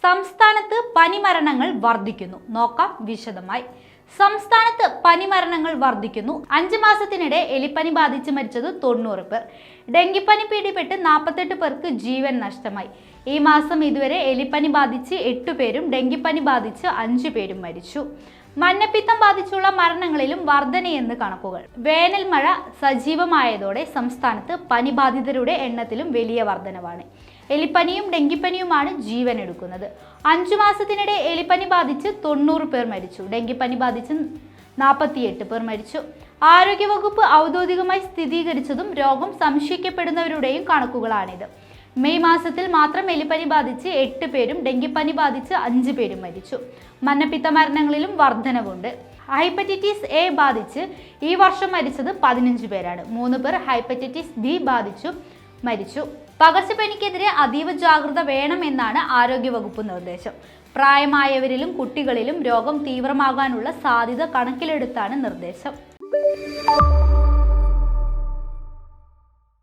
സംസ്ഥാനത്ത് പനിമരണങ്ങൾ വർദ്ധിക്കുന്നു. നോക്കാം വിശദമായി. സംസ്ഥാനത്ത് പനിമരണങ്ങൾ വർദ്ധിക്കുന്നു. 5 മാസത്തിനിടെ എലിപ്പനി ബാധിച്ച് മരിച്ചത് 90 പേർ. ഡെങ്കിപ്പനി പിടിപെട്ട് 48 പേർക്ക് ജീവൻ നഷ്ടമായി. ഈ മാസം ഇതുവരെ എലിപ്പനി ബാധിച്ച് 8 പേരും ഡെങ്കിപ്പനി ബാധിച്ച് 5 പേരും മരിച്ചു. മഞ്ഞപ്പിത്തം ബാധിച്ചുള്ള മരണങ്ങളിലും വർധനയെന്ന് കണക്കുകൾ. വേനൽ മഴ സജീവമായതോടെ സംസ്ഥാനത്ത് പനി ബാധിതരുടെ എണ്ണത്തിലും വലിയ വർധനവാണ്. എലിപ്പനിയും ഡെങ്കിപ്പനിയുമാണ് ജീവൻ എടുക്കുന്നത്. 5 മാസത്തിനിടെ എലിപ്പനി ബാധിച്ച് 90 പേർ മരിച്ചു. ഡെങ്കിപ്പനി ബാധിച്ച് 48 പേർ മരിച്ചു. ആരോഗ്യവകുപ്പ് ഔദ്യോഗികമായി സ്ഥിരീകരിച്ചതും രോഗം സംശയിക്കപ്പെടുന്നവരുടെയും കണക്കുകളാണിത്. മെയ് മാസത്തിൽ മാത്രം എലിപ്പനി ബാധിച്ച് 8 പേരും ഡെങ്കിപ്പനി ബാധിച്ച് 5 പേരും മരിച്ചു. മഞ്ഞപ്പിത്ത മരണങ്ങളിലും വർധനവുണ്ട്. ഹെപ്പറ്റൈറ്റിസ് എ ബാധിച്ച് ഈ വർഷം മരിച്ചത് 15 പേരാണ്. 3 പേർ ഹെപ്പറ്റൈറ്റിസ് ബി ബാധിച്ചു മരിച്ചു. പകർച്ചപ്പനിക്കെതിരെ അതീവ ജാഗ്രത വേണമെന്നാണ് ആരോഗ്യവകുപ്പ് നിർദ്ദേശം. പ്രായമായവരിലും കുട്ടികളിലും രോഗം തീവ്രമാകാനുള്ള സാധ്യത കണക്കിലെടുത്താണ് നിർദ്ദേശം.